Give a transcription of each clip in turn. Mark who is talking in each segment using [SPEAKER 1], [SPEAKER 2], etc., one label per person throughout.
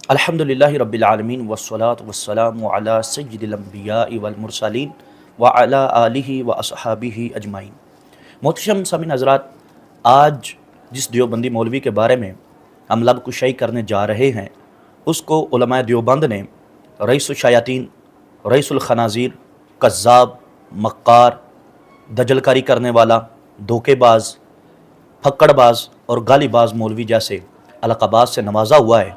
[SPEAKER 1] الحمدللہ رب العالمین والصلاة والسلام علی سید الانبیاء والمرسلین وعلی آلہ واصحابہ اجمعین۔ محترم سامعین حضرات، آج جس دیوبندی مولوی کے بارے میں ہم لب کشائی کرنے جا رہے ہیں، اس کو علماء دیوبند نے رئیس الشیاطین، رئیس الخنازیر، کذاب، مکار، دجل کاری کرنے والا، دھوکے باز، پھکڑ باز اور گالی باز مولوی جیسے القابات سے نوازا ہوا ہے۔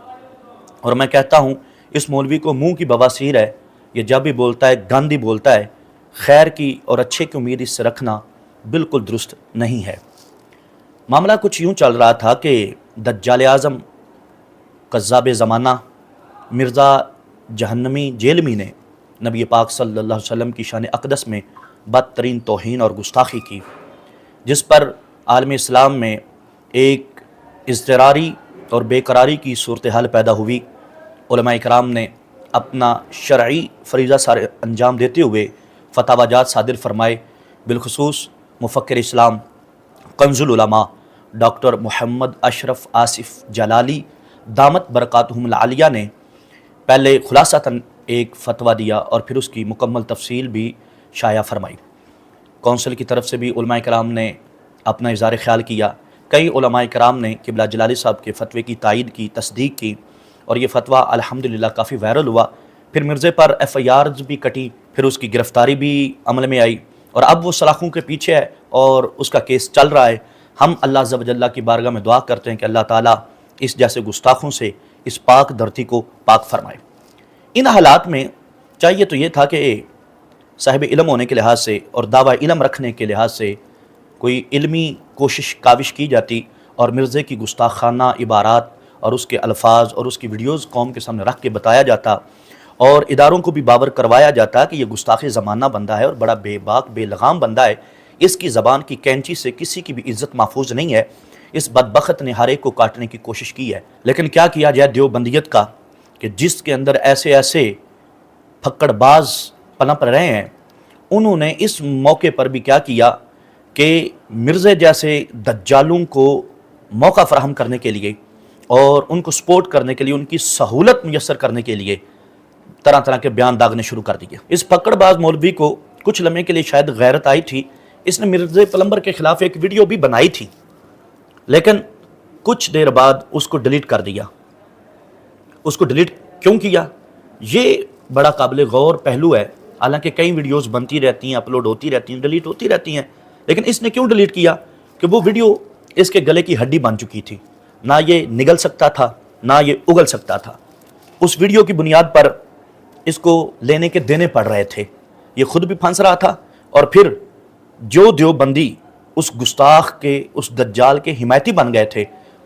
[SPEAKER 1] اور میں کہتا ہوں اس مولوی کو منہ کی بواسیر ہے، یہ جب بھی بولتا ہے گاندھی بولتا ہے، خیر کی اور اچھے کی امید اس سے رکھنا بالکل درست نہیں ہے۔ معاملہ کچھ یوں چل رہا تھا کہ دجال اعظم، کذاب زمانہ، مرزا جہنمی جیلمی نے نبی پاک صلی اللہ علیہ وسلم کی شان اقدس میں بدترین توہین اور گستاخی کی، جس پر عالم اسلام میں ایک اضطراری اور بے قراری کی صورتحال پیدا ہوئی۔ علماء کرام نے اپنا شرعی فریضہ سارے انجام دیتے ہوئے فتاوی جات صادر فرمائے۔ بالخصوص مفکر اسلام، کنز العلماء ڈاکٹر محمد اشرف آصف جلالی دامت برکاتہم العالیہ نے پہلے خلاصتاً ایک فتویٰ دیا اور پھر اس کی مکمل تفصیل بھی شائع فرمائی۔ کونسل کی طرف سے بھی علماء کرام نے اپنا اظہار خیال کیا۔ کئی علماء کرام نے قبلہ جلالی صاحب کے فتوے کی تائید کی، تصدیق کی، اور یہ فتویٰ الحمدللہ کافی وائرل ہوا۔ پھر مرزے پر FIRs بھی کٹی، پھر اس کی گرفتاری بھی عمل میں آئی، اور اب وہ سلاخوں کے پیچھے ہے اور اس کا کیس چل رہا ہے۔ ہم اللہ عز و جل کی بارگاہ میں دعا کرتے ہیں کہ اللہ تعالیٰ اس جیسے گستاخوں سے اس پاک دھرتی کو پاک فرمائے۔ ان حالات میں چاہیے تو یہ تھا کہ صاحب علم ہونے کے لحاظ سے اور دعویٰ علم رکھنے کے لحاظ سے کوئی علمی کوشش کاوش کی جاتی اور مرزے کی گستاخانہ عبارات اور اس کے الفاظ اور اس کی ویڈیوز قوم کے سامنے رکھ کے بتایا جاتا، اور اداروں کو بھی باور کروایا جاتا کہ یہ گستاخ زمانہ بندہ ہے اور بڑا بے باک بے لغام بندہ ہے، اس کی زبان کی کینچی سے کسی کی بھی عزت محفوظ نہیں ہے، اس بدبخت نے ہر ایک کو کاٹنے کی کوشش کی ہے۔ لیکن کیا کیا جائے دیوبندیت کا کہ جس کے اندر ایسے ایسے پھکڑ باز پنپ رہے ہیں، انہوں نے اس موقع پر بھی کیا کیا کہ مرزے جیسے دجالوں کو موقع فراہم کرنے کے لیے اور ان کو سپورٹ کرنے کے لیے، ان کی سہولت میسر کرنے کے لیے طرح طرح کے بیان داغنے شروع کر دیے۔ اس پھکڑ باز مولوی کو کچھ لمحے کے لیے شاید غیرت آئی تھی، اس نے مرزا پلمبر کے خلاف ایک ویڈیو بھی بنائی تھی، لیکن کچھ دیر بعد اس کو ڈیلیٹ کر دیا۔ اس کو ڈیلیٹ کیوں کیا؟ یہ بڑا قابل غور پہلو ہے۔ حالانکہ کئی ویڈیوز بنتی رہتی ہیں، اپلوڈ ہوتی رہتی ہیں، ڈیلیٹ ہوتی رہتی ہیں، لیکن اس نے کیوں ڈیلیٹ کیا؟ کہ وہ ویڈیو اس کے گلے کی ہڈی بن چکی تھی، نہ یہ نگل سکتا تھا نہ یہ اگل سکتا تھا۔ اس ویڈیو کی بنیاد پر اس کو لینے کے دینے پڑ رہے تھے، یہ خود بھی پھنس رہا تھا، اور پھر جو دیوبندی اس گستاخ کے، اس دجال کے حمایتی بن گئے تھے،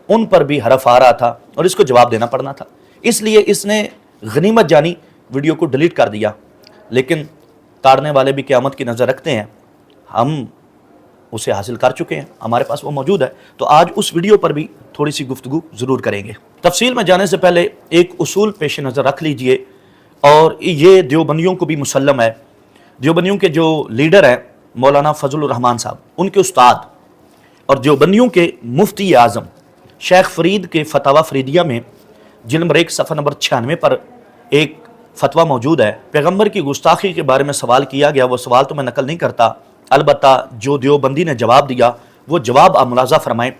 [SPEAKER 1] ان پر بھی حرف آ رہا تھا اور اس کو جواب دینا پڑنا تھا۔ اس لیے اس نے غنیمت جانی ویڈیو کو ڈیلیٹ کر دیا۔ لیکن تاڑنے والے بھی قیامت کی نظر رکھتے ہیں، ہم اسے حاصل کر چکے ہیں، ہمارے پاس وہ موجود ہے، تو آج اس ویڈیو پر بھی تھوڑی سی گفتگو ضرور کریں گے۔ تفصیل میں جانے سے پہلے ایک اصول پیش نظر رکھ لیجئے، اور یہ دیوبندیوں کو بھی مسلم ہے۔ دیوبندیوں کے جو لیڈر ہیں مولانا فضل الرحمان صاحب، ان کے استاد اور دیوبندیوں کے مفتی اعظم شیخ فرید کے فتاوی فریدیہ میں جلد نمبر 1 صفحہ نمبر 96 پر ایک فتویٰ موجود ہے۔ پیغمبر کی گستاخی کے بارے میں سوال کیا گیا، وہ سوال تو میں نقل نہیں کرتا، البتہ جو دیوبندی نے جواب دیا وہ جواب آپ ملاحظہ فرمائیں۔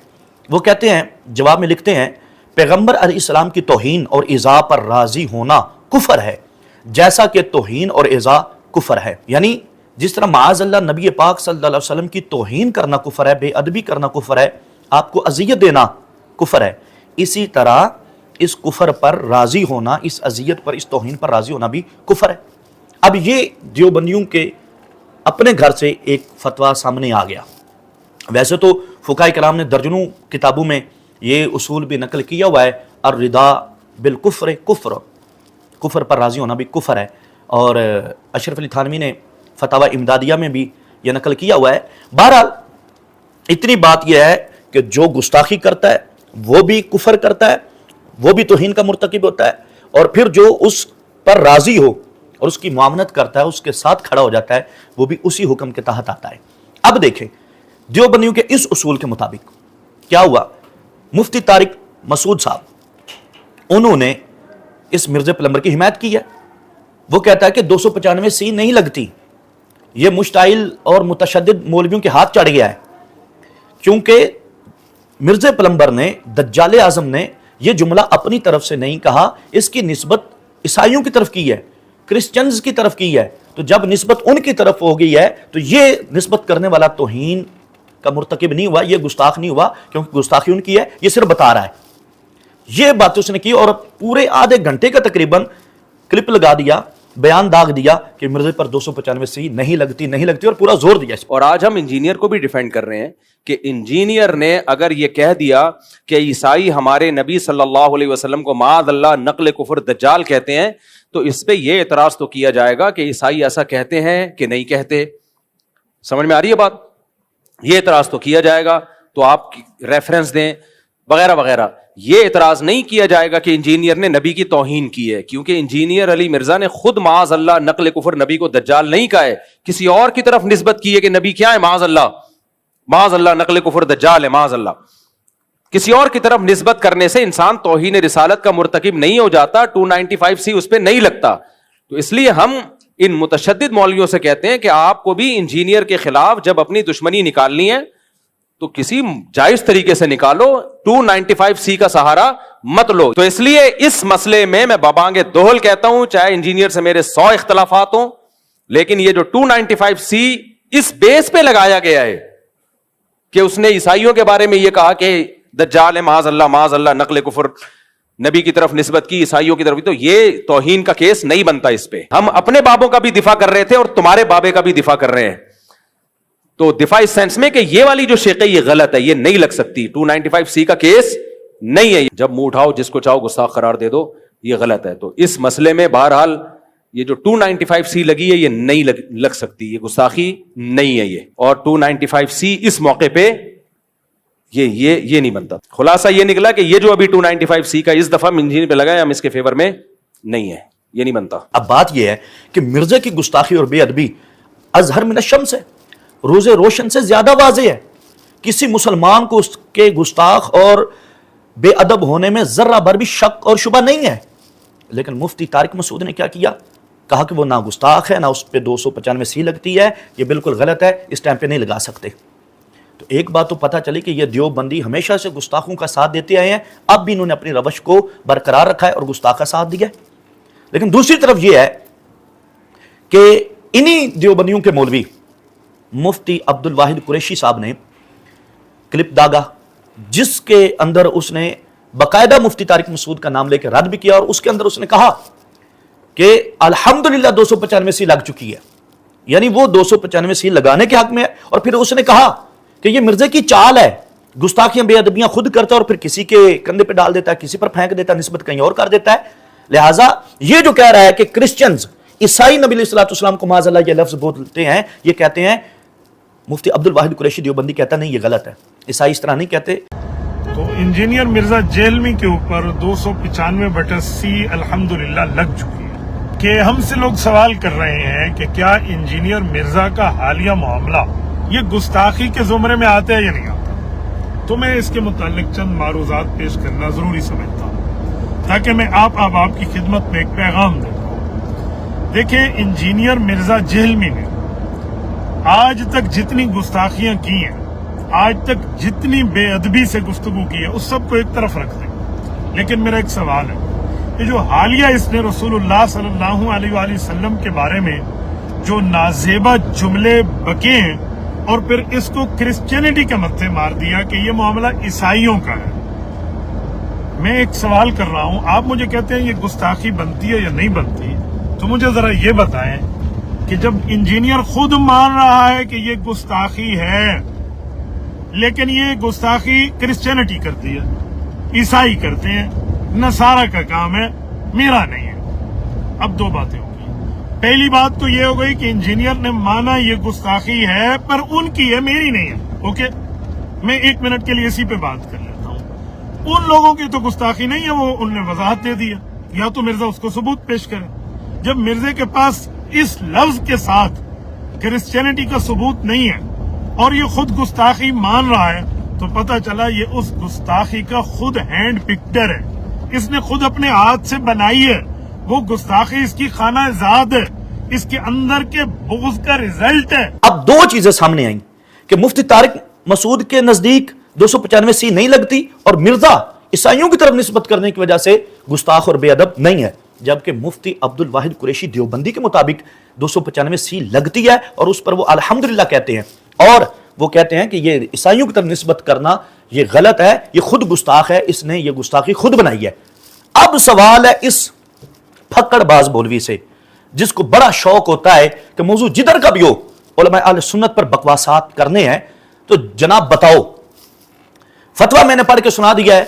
[SPEAKER 1] وہ کہتے ہیں، جواب میں لکھتے ہیں، پیغمبر علیہ السلام کی توہین اور ایذاء پر راضی ہونا کفر ہے، جیسا کہ توہین اور ایذاء کفر ہے۔ یعنی جس طرح معاذ اللہ نبی پاک صلی اللہ علیہ وسلم کی توہین کرنا کفر ہے، بے ادبی کرنا کفر ہے، آپ کو اذیت دینا کفر ہے، اسی طرح اس کفر پر راضی ہونا، اس اذیت پر، اس توہین پر راضی ہونا بھی کفر ہے۔ اب یہ دیوبندیوں کے اپنے گھر سے ایک فتویٰ سامنے آ گیا۔ ویسے تو فقہاء کرام نے درجنوں کتابوں میں یہ اصول بھی نقل کیا ہوا ہے، الرضا بالکفر کفر، کفر پر راضی ہونا بھی کفر ہے، اور اشرف علی تھانوی نے فتاوی امدادیہ میں بھی یہ نقل کیا ہوا ہے۔ بہرحال اتنی بات یہ ہے کہ جو گستاخی کرتا ہے وہ بھی کفر کرتا ہے، وہ بھی توہین کا مرتکب ہوتا ہے، اور پھر جو اس پر راضی ہو اور اس کی معاونت کرتا ہے، اس کے ساتھ کھڑا ہو جاتا ہے، وہ بھی اسی حکم کے تحت آتا ہے۔ اب دیکھیں دیوبندیوں کے اس اصول کے مطابق کیا ہوا۔ مفتی طارق مسعود صاحب، انہوں نے اس مرزا پلمبر کی حمایت کی ہے. وہ کہتا ہے کہ 295C نہیں لگتی، یہ مشتعل اور متشدد مولویوں کے ہاتھ چڑھ گیا ہے. کیونکہ مرزا پلمبر نے، دجال اعظم نے یہ جملہ اپنی طرف سے نہیں کہا، اس کی نسبت عیسائیوں کی طرف کی ہے، کرسچنز کی طرف کی ہے. تو جب نسبت ان کی طرف ہو گئی ہے تو یہ نسبت کرنے والا توہین کا مرتکب نہیں ہوا، یہ گستاخ نہیں ہوا، کیونکہ گستاخی ان کی ہے. یہ صرف بتا رہا ہے. یہ بات اس نے کی اور پورے آدھے گھنٹے کا تقریباً کلپ لگا دیا، بیان داغ دیا کہ مرزا پر 295C نہیں لگتی اور پورا زور دیا اس پر.
[SPEAKER 2] اور آج ہم انجینئر کو بھی ڈیفینڈ کر رہے ہیں کہ انجینئر نے اگر یہ کہہ دیا کہ عیسائی ہمارے نبی صلی اللہ علیہ وسلم کو معاذ اللہ نقل کفر دجال کہتے ہیں، تو اس پہ یہ اعتراض تو کیا جائے گا کہ عیسائی ایسا کہتے ہیں کہ نہیں کہتے. سمجھ میں آ رہی ہے بات؟ یہ اعتراض تو کیا جائے گا، تو آپ ریفرنس دیں وغیرہ وغیرہ. یہ اعتراض نہیں کیا جائے گا کہ انجینئر نے نبی کی توہین کی ہے، کیونکہ انجینئر علی مرزا نے خود معاذ اللہ نقل کفر نبی کو دجال نہیں کہا ہے، کسی اور کی طرف نسبت کی ہے کہ نبی کیا ہے، معاذ اللہ نقل کفر دجال ہے، معاذ اللہ. کسی اور کی طرف نسبت کرنے سے انسان توہین رسالت کا مرتکب نہیں ہو جاتا، 295C اس پہ نہیں لگتا. تو اس لیے ہم ان متشدد مولویوں سے کہتے ہیں کہ آپ کو بھی انجینئر کے خلاف جب اپنی دشمنی نکالنی ہے تو کسی جائز طریقے سے نکالو، 295C کا سہارا مت لو. تو اس لیے اس مسئلے میں بابانگ دوہل کہتا ہوں، چاہے انجینئر سے میرے 100 اختلافات ہوں، لیکن یہ جو 295C اس بیس پہ لگایا گیا ہے کہ اس نے عیسائیوں کے بارے میں یہ کہا کہ دجال ہے، معاذ اللہ نقل کفر نبی کی طرف نسبت کی، عیسائیوں کی طرف، تو یہ توہین کا کیس نہیں بنتا. اس پہ ہم اپنے بابوں کا بھی دفاع کر رہے تھے اور تمہارے بابے کا بھی دفاع کر رہے ہیں. تو دفاع اس سینس میں کہ یہ والی جو شیخ ہے یہ غلط ہے، یہ نہیں لگ سکتی، 295C کا کیس نہیں ہے. جب منہ اٹھاؤ جس کو چاہو گستاخ قرار دے دو، یہ غلط ہے. تو اس مسئلے میں بہرحال یہ جو 295C لگی ہے یہ نہیں لگ سکتی، یہ گستاخی نہیں ہے یہ. اور 295C اس موقع پہ یہ نہیں بنتا. خلاصہ یہ نکلا کہ یہ جو ابھی 295C کا اس دفعہ انجینئر پہ لگا ہے، ہم اس کے فیور میں نہیں ہے، یہ نہیں بنتا.
[SPEAKER 1] اب بات یہ ہے کہ مرزا کی گستاخی اور بے ادبی اظہر من الشمس ہے، روز روشن سے زیادہ واضح ہے. کسی مسلمان کو اس کے گستاخ اور بے ادب ہونے میں ذرہ بھر بھی شک اور شبہ نہیں ہے. لیکن مفتی طارق مسعود نے کیا کیا؟ کہا کہ وہ نہ گستاخ ہے، نہ اس پہ 295C لگتی ہے، یہ بالکل غلط ہے، اس ٹائم پہ نہیں لگا سکتے. تو ایک بات تو پتہ چلی کہ یہ دیوبندی ہمیشہ سے گستاخوں کا ساتھ دیتے آئے ہیں، اب بھی انہوں نے اپنی روش کو برقرار رکھا ہے اور گستاخ کا ساتھ دیا ہے. لیکن دوسری طرف یہ ہے کہ انہی دیوبندیوں کے مولوی مفتی عبد الواحد قریشی صاحب نے کلپ داغا، جس کے اندر اس نے باقاعدہ مفتی طارق مسعود کا نام لے کے رد بھی کیا، اور اس کے اندر اس نے کہا کہ الحمدللہ 295C لگ چکی ہے، یعنی وہ 295C لگانے کے حق میں ہے. اور پھر اس نے کہا کہ یہ مرزا کی چال ہے، گستاخیاں بے ادبیاں خود کرتا ہے اور پھر کسی کے کندھے پہ ڈال دیتا ہے، کسی پر پھینک دیتا ہے، نسبت کہیں اور کر دیتا ہے. لہٰذا یہ جو کہہ رہا ہے کہ کرسچنز عیسائی نبی علیہ السلام کو معاذ اللہ یہ لفظ بولتے ہیں، یہ کہتے ہیں مفتی عبد الواحد قریشی دیوبندی کہتا نہیں، یہ غلط ہے، عیسائی اس طرح نہیں کہتے.
[SPEAKER 3] تو انجینئر مرزا جیلمی کے اوپر 295/C الحمدللہ لگ چکی ہے. کہ ہم سے لوگ سوال کر رہے ہیں کہ کیا انجینئر مرزا کا حالیہ معاملہ یہ گستاخی کے زمرے میں آتا ہے یا نہیں آتا؟ تو میں اس کے متعلق چند معروضات پیش کرنا ضروری سمجھتا ہوں تاکہ میں آپ کی خدمت میں ایک پیغام دے پاؤں. دیکھیں، انجینئر مرزا جیلمی نے آج تک جتنی گستاخیاں کی ہیں، آج تک جتنی بے ادبی سے گفتگو کی ہے، اس سب کو ایک طرف رکھ دیں. لیکن میرا ایک سوال ہے کہ جو حالیہ اس نے رسول اللہ صلی اللہ علیہ وآلہ وسلم کے بارے میں جو نازیبہ جملے بکے ہیں اور پھر اس کو کرسچینٹی کے متھے مار دیا کہ یہ معاملہ عیسائیوں کا ہے، میں ایک سوال کر رہا ہوں. آپ مجھے کہتے ہیں یہ گستاخی بنتی ہے یا نہیں بنتی، تو مجھے ذرا یہ بتائیں کہ جب انجینئر خود مان رہا ہے کہ یہ گستاخی ہے، لیکن یہ گستاخی کرسچینٹی کرتی ہے، عیسائی کرتے ہیں، نصارہ کا کام ہے، میرا نہیں ہے. اب دو باتیں ہوں گی. پہلی بات تو یہ ہو گئی کہ انجینئر نے مانا یہ گستاخی ہے پر ان کی ہے، میری نہیں ہے. اوکے، میں 1 منٹ کے لیے اسی پہ بات کر لیتا ہوں. ان لوگوں کی تو گستاخی نہیں ہے، وہ ان نے وضاحت دے دیا، یا تو مرزا اس کو ثبوت پیش کرے. جب مرزا کے پاس اس لفظ کے ساتھ کرسچینٹی کا ثبوت نہیں ہے اور یہ خود گستاخی مان رہا ہے، تو پتہ چلا یہ اس گستاخی کا خود ہینڈ پکٹر ہے. اس نے خود اپنے ہاتھ سے بنائی ہے، وہ گستاخی اس کی خانہ ذات ہے، اس کے اندر کے بغض کا رزلٹ ہے۔
[SPEAKER 1] اب دو چیزیں سامنے آئیں کہ مفتی طارق مسعود کے نزدیک 295 نہیں لگتی، اور مرزا عیسائیوں کی طرف نسبت کرنے کی وجہ سے گستاخ اور بے ادب نہیں ہے، جبکہ مفتی عبد الواحد قریشی دیوبندی کے مطابق 295 لگتی ہے، اور اس پر وہ الحمدللہ کہتے ہیں، اور وہ کہتے ہیں کہ یہ عیسائیوں کی طرف نسبت کرنا یہ غلط ہے، یہ خود گستاخ ہے، اس نے یہ گستاخی خود بنائی ہے۔ اب سوال ہے اس پھکڑ باز مولوی سے، جس کو بڑا شوق ہوتا ہے کہ موضوع جدھر کا بھی ہو علماء اہل سنت پر بکواسات کرنے ہیں، تو جناب بتاؤ، فتویٰ میں نے پڑھ کے سنا دیا ہے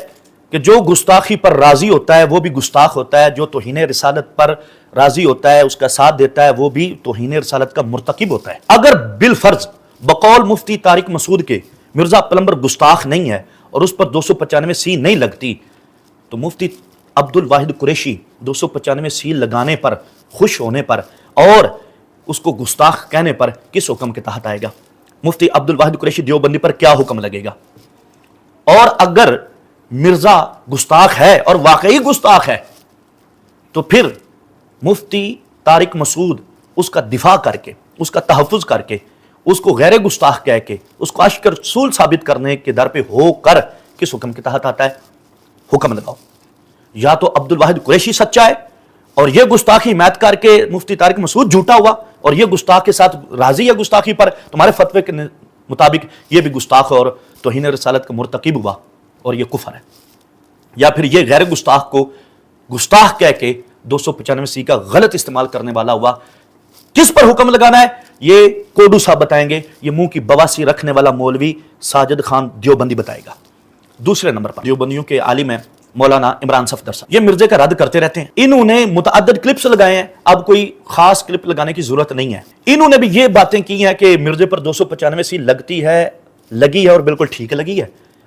[SPEAKER 1] کہ جو گستاخی پر راضی ہوتا ہے وہ بھی گستاخ ہوتا ہے، جو توہین رسالت پر راضی ہوتا ہے، اس کا ساتھ دیتا ہے، وہ بھی توہین رسالت کا مرتکب ہوتا ہے۔ اگر بالفرض بقول مفتی طارق مسعود کے مرزا پلمبر گستاخ نہیں ہے اور اس پر 295 نہیں لگتی، تو مفتی عبد الواحد قریشی 295 لگانے پر، خوش ہونے پر اور اس کو گستاخ کہنے پر کس حکم کے تحت آئے گا؟ مفتی عبد الواحد قریشی دیوبندی پر کیا حکم لگے گا؟ اور اگر مرزا گستاخ ہے اور واقعی گستاخ ہے تو پھر مفتی طارق مسعود اس کا دفاع کر کے، اس کا تحفظ کر کے، اس کو غیر گستاخ کہہ کے، اس کو عاشق رسول ثابت کرنے کے در پہ ہو کر کس حکم کے تحت آتا ہے؟ حکم لگاؤ، یا تو عبد الواحد قریشی سچا ہے اور یہ گستاخی میت کر کے مفتی طارق مسعود جھوٹا ہوا اور یہ گستاخ کے ساتھ راضی ہے گستاخی پر، تمہارے فتوے کے مطابق یہ بھی گستاخ اور توہین رسالت کا مرتکب ہوا اور یہ کفر ہے، یا پھر یہ غیر گستاخ کو گستاخ کہہ کے 295 کا غلط استعمال کرنے والا ہوا۔ کس پر حکم لگانا ہے یہ کوڈو صاحب بتائیں گے، یہ منہ کی بواسی رکھنے والا مولوی ساجد خان دیوبندی بتائے گا۔ دوسرے نمبر پر دیوبندیوں کے عالم ہیں مولانا عمران صفدر صاحب، یہ مرزے کا رد کرتے رہتے ہیں، انہوں نے متعدد کلپس لگائے ہیں، اب کوئی خاص کلپ لگانے کی ضرورت نہیں ہے۔ انہوں نے بھی یہ باتیں کی ہیں کہ مرزے پر 295 لگتی ہے، لگی ہے اور بالکل ٹھیک لگی ہے،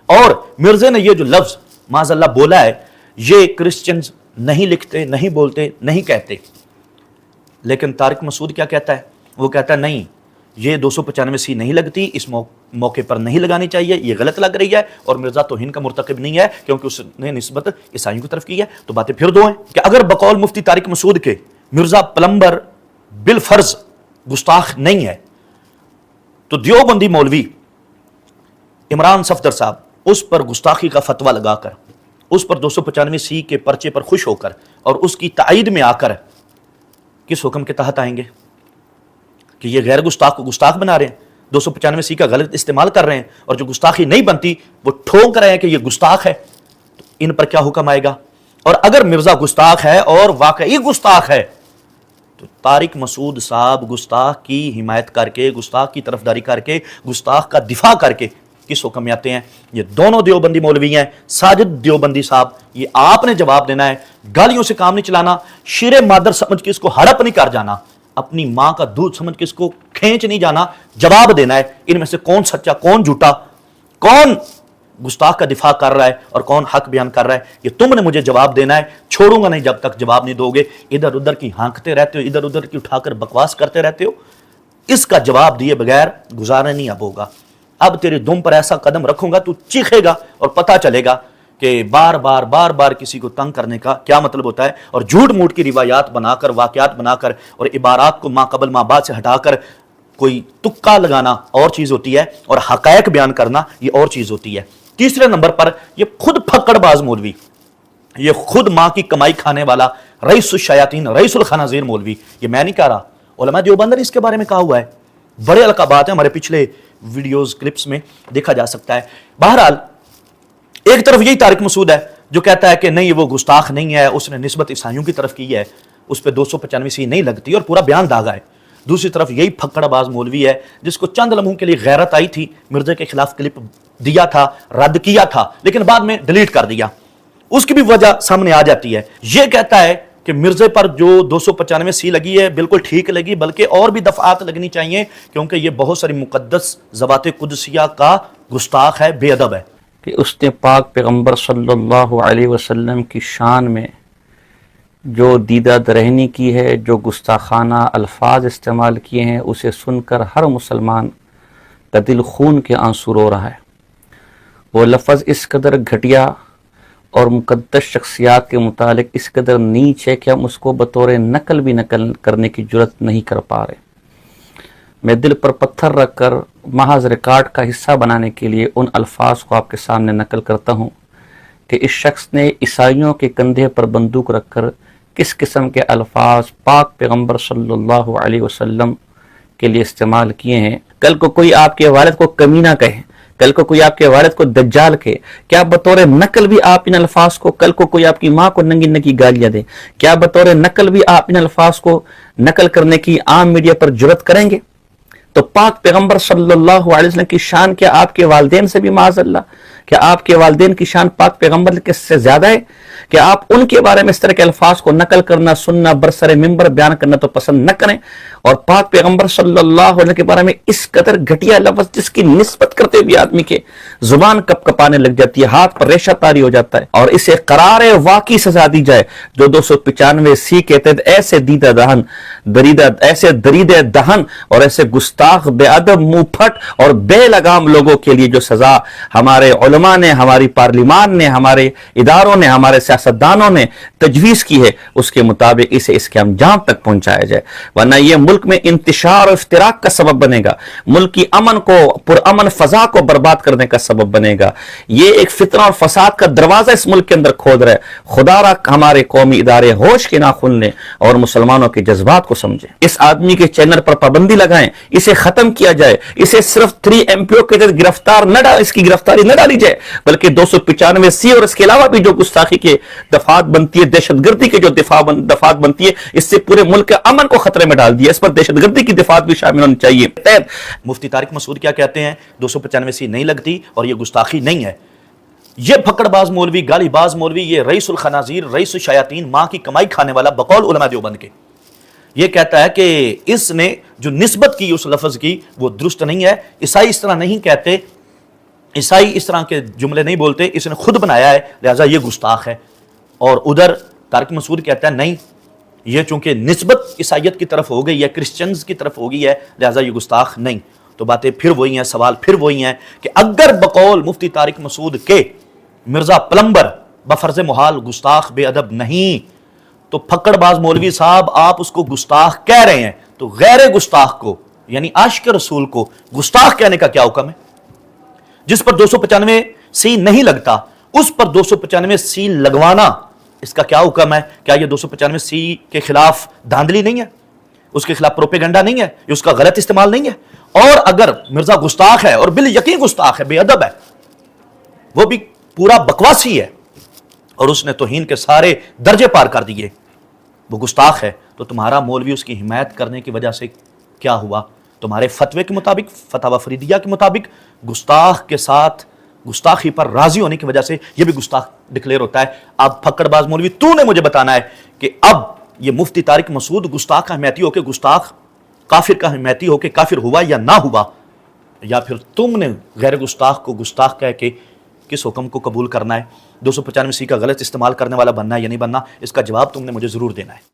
[SPEAKER 1] اور مرزے نے یہ جو لفظ معاذ اللہ بولا ہے یہ کرسچنز نہیں لکھتے، نہیں بولتے، نہیں کہتے، لیکن طارق مسعود کیا کہتا ہے؟ وہ کہتا ہے نہیں، یہ 295 نہیں لگتی، اس موقع پر نہیں لگانی چاہیے، یہ غلط لگ رہی ہے، اور مرزا توہین کا مرتکب نہیں ہے کیونکہ اس نے نسبت عیسائیوں کی طرف کی ہے۔ تو باتیں پھر دو ہیں کہ اگر بقول مفتی طارق مسعود کے مرزا پلمبر بالفرض گستاخ نہیں ہے تو دیوبندی مولوی عمران صفدر صاحب اس پر گستاخی کا فتویٰ لگا کر، اس پر 295 کے پرچے پر خوش ہو کر اور اس کی تائید میں آ کر کس حکم کے تحت آئیں گے؟ کہ یہ غیر گستاخ کو گستاخ بنا رہے ہیں، 295 کا غلط استعمال کر رہے ہیں، اور جو گستاخی نہیں بنتی وہ ٹھونک رہے ہیں کہ یہ گستاخ ہے، تو ان پر کیا حکم آئے گا؟ اور اگر مرزا گستاخ ہے اور واقعی گستاخ ہے تو طارق مسعود صاحب گستاخ کی حمایت کر کے، گستاخ کی طرفداری کر کے، گستاخ کا دفاع کر کے کس حکم میں آتے ہیں؟ یہ دونوں دیوبندی مولوی ہیں، ساجد دیوبندی صاحب، یہ آپ نے جواب دینا ہے، گالیوں سے کام نہیں چلانا، شیر مادر سمجھ کے اس کو ہڑپ نہیں کر جانا، اپنی ماں کا دودھ سمجھ کے اس کو کھینچ نہیں جانا، جواب دینا ہے ان میں سے کون سچا، کون جھوٹا، کون گستاخ کا دفاع کر رہا ہے اور کون حق بیان کر رہا ہے، یہ تم نے مجھے جواب دینا ہے، چھوڑوں گا نہیں جب تک جواب نہیں دو گے۔ ادھر ادھر کی ہانکتے رہتے ہو، ادھر ادھر کی اٹھا کر بکواس کرتے رہتے ہو، اس کا جواب دیے بغیر گزارا نہیں اب ہوگا۔ اب تیری دم پر ایسا قدم رکھوں گا تو چیخے گا اور پتہ چلے گا کہ بار بار کسی کو تنگ کرنے کا کیا مطلب ہوتا ہے، اور جھوٹ موٹ کی روایات بنا کر، واقعات بنا کر اور عبارات کو ماں قبل ماں بعد سے ہٹا کر کوئی تکا لگانا اور چیز ہوتی ہے، اور حقائق بیان کرنا یہ اور چیز ہوتی ہے۔ تیسرے نمبر پر یہ خود پھکڑ باز مولوی، یہ خود ماں کی کمائی کھانے والا رئیس الشیاطین، رئیس الخنازیر مولوی، یہ میں نہیں کہہ رہا، علماء دیوبند نے اس کے بارے میں کہا ہوا ہے، بڑے القابات ہیں، ہمارے پچھلے ویڈیوز کلپس میں دیکھا جا سکتا ہے۔ بہرحال ایک طرف یہی طارق مسعود ہے جو کہتا ہے کہ نہیں وہ گستاخ نہیں ہے، اس نے نسبت عیسائیوں کی طرف کی ہے، اس پہ 295 نہیں لگتی اور پورا بیان داغا ہے۔ دوسری طرف یہی پھکڑ باز مولوی ہے جس کو چند لمحوں کے لیے غیرت آئی تھی، مرزا کے خلاف کلپ دیا تھا، رد کیا تھا، لیکن بعد میں ڈیلیٹ کر دیا، اس کی بھی وجہ سامنے آ جاتی ہے۔ یہ کہتا ہے کہ مرزے پر جو 295 لگی ہے بالکل ٹھیک لگی، بلکہ اور بھی دفعات لگنی چاہیے کیونکہ یہ بہت ساری مقدس ذوات قدسیہ کا گستاخ ہے، بے ادب ہے۔
[SPEAKER 4] کہ اس نے پاک پیغمبر صلی اللہ علیہ وسلم کی شان میں جو دیدہ درہنی کی ہے، جو گستاخانہ الفاظ استعمال کیے ہیں، اسے سن کر ہر مسلمان کا دل خون کے آنسو رو رہا ہے۔ وہ لفظ اس قدر گھٹیا اور مقدس شخصیات کے متعلق اس قدر نیچ ہے کہ ہم اس کو بطور نقل بھی نقل کرنے کی جرت نہیں کر پا رہے۔ میں دل پر پتھر رکھ کر محض ریکارڈ کا حصہ بنانے کے لیے ان الفاظ کو آپ کے سامنے نقل کرتا ہوں کہ اس شخص نے عیسائیوں کے کندھے پر بندوق رکھ کر کس قسم کے الفاظ پاک پیغمبر صلی اللہ علیہ وسلم کے لیے استعمال کیے ہیں۔ کل کو کوئی آپ کے والد کو کمینہ کہے، کل کو کوئی آپ کے والد کو دجال کہے، کیا بطور نقل بھی آپ ان الفاظ کو، کل کو کوئی آپ کی ماں کو ننگی ننگی گالیاں دے، کیا بطور نقل بھی آپ ان الفاظ کو نقل کرنے کی عام میڈیا پر جرت کریں گے؟ تو پاک پیغمبر صلی اللہ علیہ وسلم کی شان کیا آپ کے والدین سے بھی معاذ اللہ، کیا آپ کے والدین کی شان پاک پیغمبر کے سے زیادہ ہے کہ آپ ان کے بارے میں اس طرح کے الفاظ کو نقل کرنا، سننا، برسر ممبر بیان کرنا تو پسند نہ کریں، اور پاک پیغمبر صلی اللہ علیہ وسلم کے بارے میں اس قدر گھٹیا لفظ جس کی نسبت کرتے ہوئے آدمی کے زبان کپ کپانے لگ جاتی ہے، ہاتھ پر ریشہ طاری ہو جاتا ہے، اور اسے قرار واقعی سزا دی جائے جو 295 کہتے ہیں ایسے دیدہ دہن ایسے دریدہ دہن اور ایسے گستاخ بے ادب منہ پھٹ اور بے لگام لوگوں کے لیے جو سزا ہمارے علماء نے، ہماری پارلیمان نے، ہمارے اداروں نے، ہمارے سیاستدانوں نے تجویز کی ہے، اس کے مطابق اسے اس کے انجام تک پہنچایا جائے، ورنہ یہ ملک میں انتشار اور افتراق کا سبب بنے گا، ملک کی امن کو، پرامن فضا کو برباد کرنے کا سبب بنے گا، یہ ایک فتنہ اور فساد کا دروازہ اس ملک کے اندر کھود رہا ہے۔ خدا را ہمارے قومی ادارے ہوش کے ناخن لیں اور مسلمانوں کے جذبات کو سمجھیں۔ اس آدمی کے چینل پر پابندی لگائیں، اسے ختم کیا جائے، اسے صرف 3 MPO کے تحت گرفتار نہ اس کی گرفتاری نہ ڈالی جائے، بلکہ 295C اور اس کے علاوہ بھی جو گستاخی کے دفعات بنتی ہے، دہشت گردی کے جو دفعات بنتی ہے، اس سے پورے ملک کے امن کو خطرے میں ڈال دیا، اس پر دہشت گردی کی دفعات بھی شامل ہونی چاہیے۔
[SPEAKER 1] مفتی طارق مسعود کیا کہتے ہیں؟ 295C نہیں لگتی اور یہ گستاخی نہیں ہے۔ یہ پھکڑ باز مولوی، گالی باز مولوی، یہ رئیس الخنازیر، رئیس الشیاطین، ماں کی کمائی کھانے والا بقول علماء دیوبند کے، یہ کہتا ہے کہ اس نے جو نسبت کی اس لفظ کی وہ درست نہیں ہے، عیسائی اس طرح نہیں کہتے، عیسائی اس طرح کے جملے نہیں بولتے، اس نے خود بنایا ہے لہٰذا یہ گستاخ ہے۔ اور ادھر طارق مسعود کہتا ہے نہیں، یہ چونکہ نسبت عیسائیت کی طرف ہو گئی ہے، کرسچنز کی طرف ہو گئی ہے، لہٰذا یہ گستاخ نہیں۔ تو باتیں پھر وہی ہیں، سوال پھر وہی ہیں کہ اگر بقول مفتی طارق مسعود کے مرزا پلمبر بفرض محال گستاخ بے ادب نہیں، تو پھکڑ باز مولوی صاحب آپ اس کو گستاخ کہہ رہے ہیں، تو غیر گستاخ کو یعنی عاشق رسول کو گستاخ کہنے کا کیا حکم ہے؟ جس پر 295C نہیں لگتا اس پر 295C لگوانا اس کا کیا حکم ہے؟ کیا یہ 295C کے خلاف دھاندلی نہیں ہے؟ اس کے خلاف پروپیگنڈا نہیں ہے؟ یہ اس کا غلط استعمال نہیں ہے؟ اور اگر مرزا گستاخ ہے اور بالیقین گستاخ ہے، بے ادب ہے، وہ بھی پورا بکواسی ہے اور اس نے توہین کے سارے درجے پار کر دیے، وہ گستاخ ہے، تو تمہارا مولوی اس کی حمایت کرنے کی وجہ سے کیا ہوا؟ تمہارے فتوے کے مطابق، فتاوی فریدیہ کے مطابق گستاخ کے ساتھ گستاخی پر راضی ہونے کی وجہ سے یہ بھی گستاخ ڈکلیئر ہوتا ہے۔ اب پھکڑ باز مولوی تو نے مجھے بتانا ہے کہ اب یہ مفتی طارق مسعود گستاخ کا حمایتی ہو کے گستاخ، کافر کا حمایتی ہو کے کافر ہوا یا نہ ہوا، یا پھر تم نے غیر گستاخ کو گستاخ کہہ کے کس حکم کو قبول کرنا ہے؟ 295C کا غلط استعمال کرنے والا بننا ہے یا نہیں بننا، اس کا جواب تم نے مجھے ضرور دینا ہے۔